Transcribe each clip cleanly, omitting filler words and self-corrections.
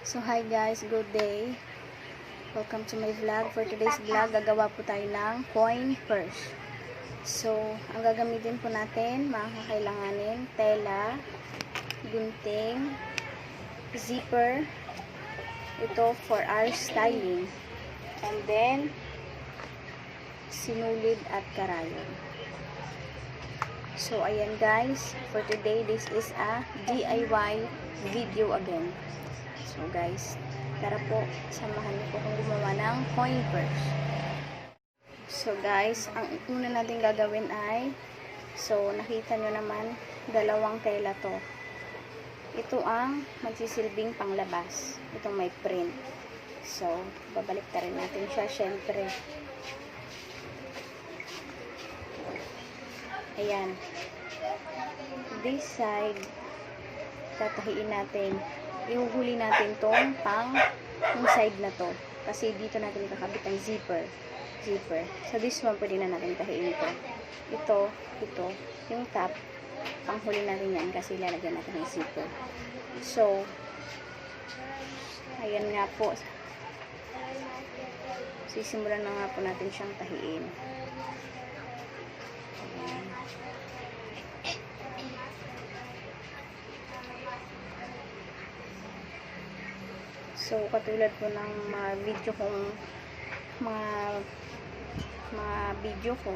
So hi guys, good day. Welcome to my vlog. For today's vlog, gagawa po tayo ng coin purse. So, ang gagamitin po natin, mga kakailanganin, tela, gunting, zipper, ito for our styling, and then sinulid at karayon. So, ayan guys, for today, this is a DIY video again. So guys, tara po, samahan niyo po kung gumawa ng coin purse. So guys, ang una natin gagawin ay, so nakita nyo naman, dalawang tela to. Ito ang magsisilbing panglabas. Itong may print. So, babalik ta rin natin siya syempre. Ayan. This side, tatahiin natin. Ihuhuli natin tong yung side na to. Kasi dito natin ikakabit ang zipper. So, this one, pwede na natin tahiin ito. Ito, yung top, panghuli natin yan kasi lalagyan natin ng zipper. So, ayan nga po. Sisimulan na nga po natin siyang tahiin. So, katulad po ng mga video kong mga video ko,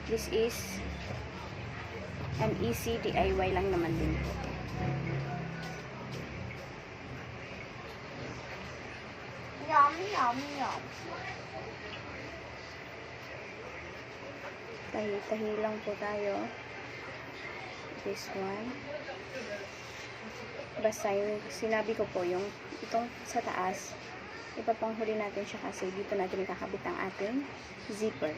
this is an easy DIY lang naman din po. Tahi-tahi lang po tayo. This one. Basta yung sinabi ko po, yung itong sa taas, ipapanghuli natin siya kasi dito natin ikakabit ang ating zipper.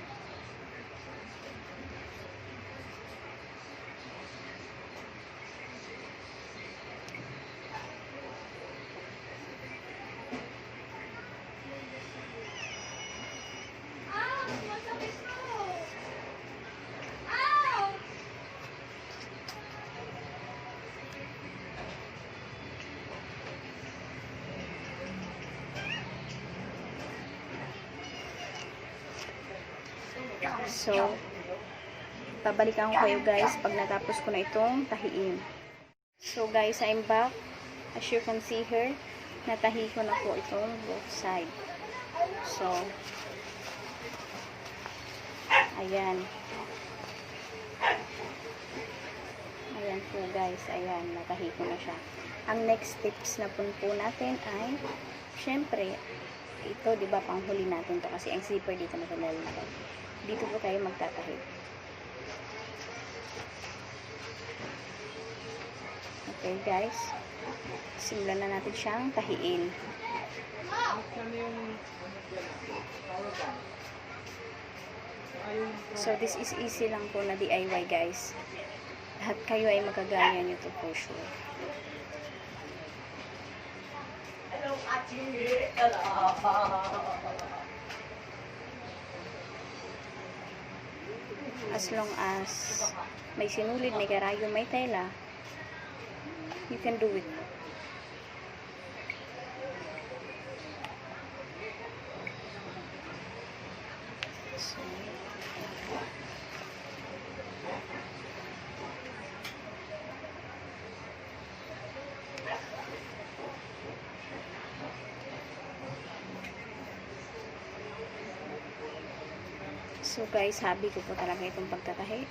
So, babalikan ko kayo guys pag natapos ko na itong tahiin. So guys, I'm back. As you can see here, natahi ko na po itong both side. So, ayan. Ayan po guys, ayan, natahi ko na siya. Ang next tips na po natin ay, syempre, ito, diba, panghuli natin to kasi ang zipper dito na lalagay. Dito po tayo magtatahi. Okay guys, simulan na natin siyang tahiin. So this is easy lang po na DIY guys. Lahat kayo ay magagaya nito for sure. As long as may sinulid, may karayo, may tela, you can do it. So guys, hobby ko po talaga itong pagtatahi.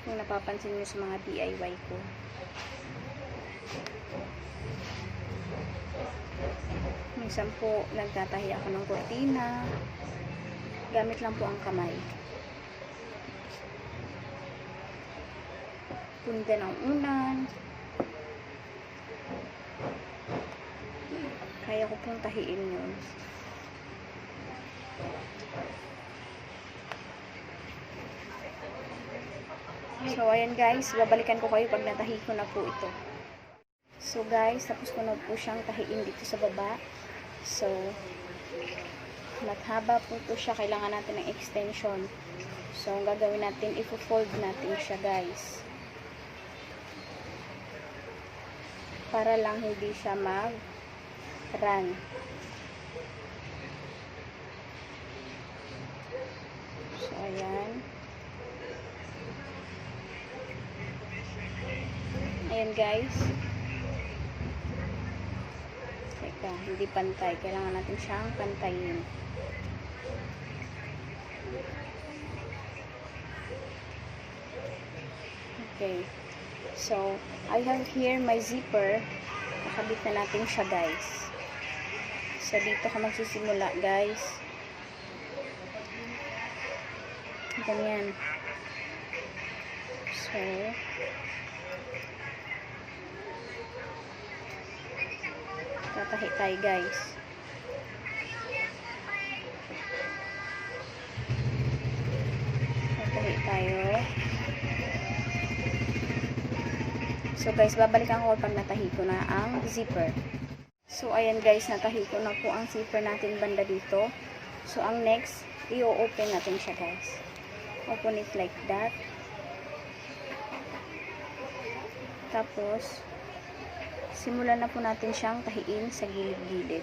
Kung napapansin nyo sa mga DIY ko. Minsan po, nagtatahi ako ng kortina. Gamit lang po ang kamay. Punta ng unan. Kaya ko pong tahiin yun. So, ayan guys, babalikan ko kayo pag natahi ko na po ito. So guys, tapos ko na po siyang tahiin dito sa baba. So, mathaba po ito siya. Kailangan natin ng extension. So, ang gagawin natin, i-fold natin siya guys. para lang hindi siya mag-run. So, ayan. Ayan guys. Teka, hindi pantay. Kailangan natin siyang pantayin. Okay. So, I have here my zipper. Nakabit na natin siya guys. So, dito ka magsisimula guys. Ganyan. So, tatahi tayo guys. Tatahi tayo. So guys, babalikan ko pag natahi ko na ang zipper. So ayan guys, natahi ko na po ang zipper natin banda dito. So ang next, i-open natin siya guys. Open it like that. Tapos, simulan na po natin siyang tahiin sa gilid-gilid.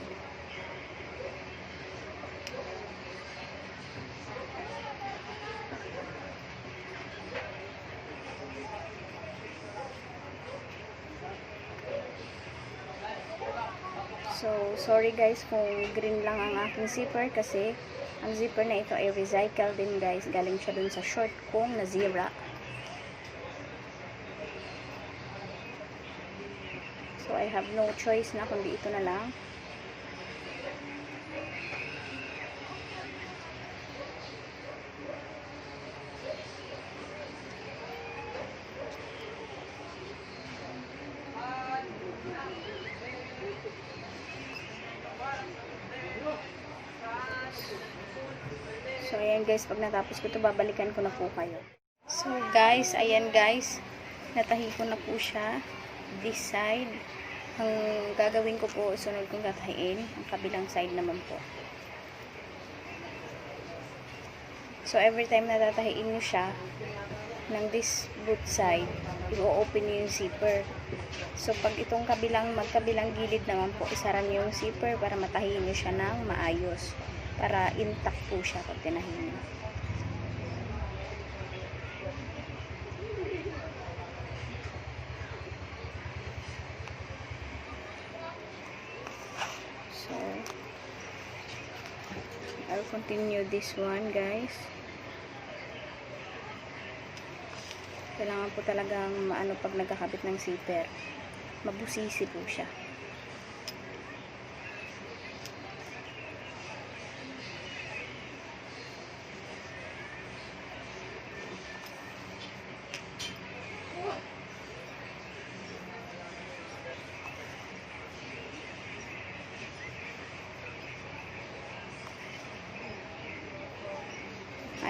So, sorry guys kung green lang ang aking zipper kasi ang zipper na ito ay recycle din guys. Galing siya dun sa short kong na Zira. So, I have no choice na kundi ito na lang. So, ayan guys, pag natapos ko ito, babalikan ko na po kayo. So, guys, ayan guys, natahi ko na po siya. This side. Ang gagawin ko po, sunod kong tatahiin. Ang kabilang side naman po. So, every time na tatahiin nyo siya, ng this boot side, i-open nyo yung zipper. So, pag itong magkabilang gilid naman po, isara nyo yung zipper para matahiin nyo siya ng maayos. Para intact po siya pag tinahin nyo. So, I'll continue this one guys. Kailangan po talagang maano pag nagkakabit ng zipper. Mabusisi po siya.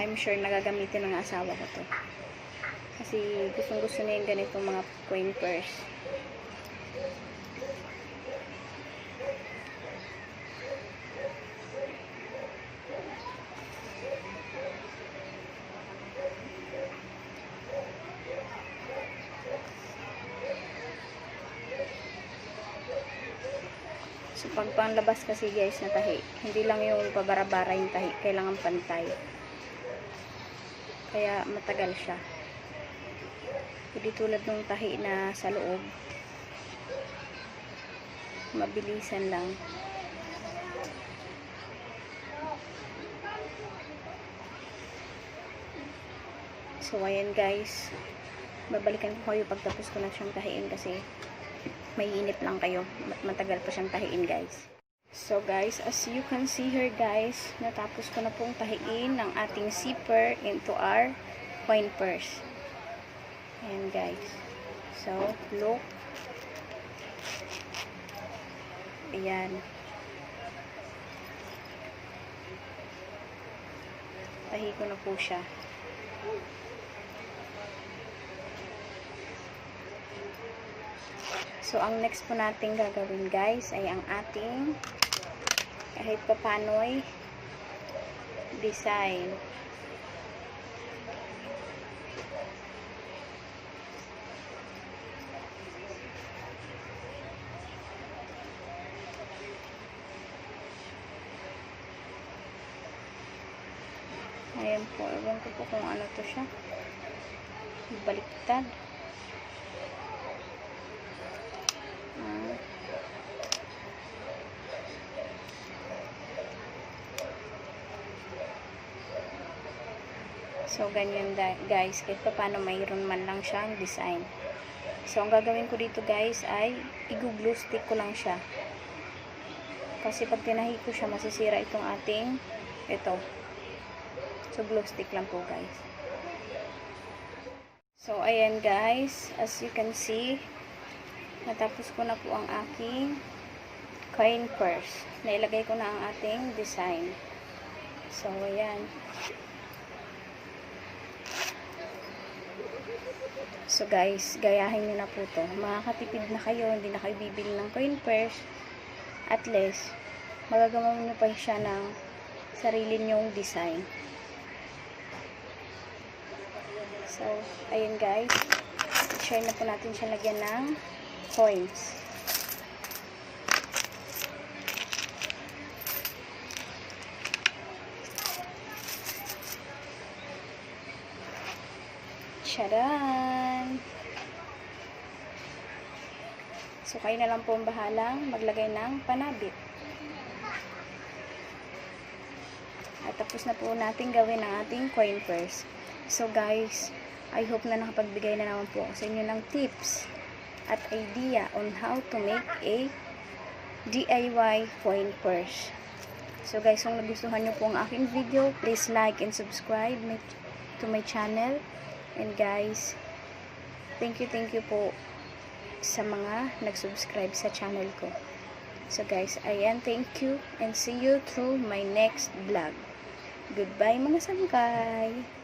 I'm sure nagagamitin ng asawa ko to. Kasi gustong-gusto niya yung ganitong mga coin purse. So, pag panlabas kasi guys na tahi, hindi lang yung pabara-bara yung tahi, kailangan pantay. Kaya matagal siya. Hindi tulad ng tahi na sa loob. Mabilisan lang. So, ayan guys. Babalikan ko kayo pagtapos ko na siyang tahiin kasi may inip lang kayo. Matagal pa siyang tahiin guys. So guys, as you can see here guys, natapos ko na pong tahiin ng ating zipper into our coin purse. Ayan guys. So, look. Ayan. Tahi ko na po siya. So, ang next po natin gagawin guys ay ang ating kahit papano'y design. po. Ewan ko po kung ano to siya. Baliktad. So, ganyan guys. Kahit pa paano mayroon man lang siyang design. So, ang gagawin ko dito guys ay i-glue stick ko lang siya. Kasi pag tinahi ko siya, masisira itong ating ito. So, glue stick lang po guys. So, ayan guys. As you can see, natapos ko na po ang aking coin purse. Nailagay ko na ang ating design. So, ayan. So guys, gayahin nyo na po to. Makakatipid na kayo, hindi na kayo bibili ng coin purse. At least, magagawa nyo pa siya ng sarili nyong design. So, ayun guys. Share na po natin siya lagyan ng coins. Charan! So, kayo na lang po ang bahalang maglagay ng panabit. At tapos na po natin gawin ang ating coin purse. So, guys, I hope na nakapagbigay na naman po ako sa inyo ng tips at idea on how to make a DIY coin purse. So, guys, kung nagustuhan nyo po ang aking video, please like and subscribe to my channel. And guys, thank you po sa mga nag-subscribe sa channel ko. So guys, ayan, thank you and see you through my next vlog. Goodbye mga sangkay!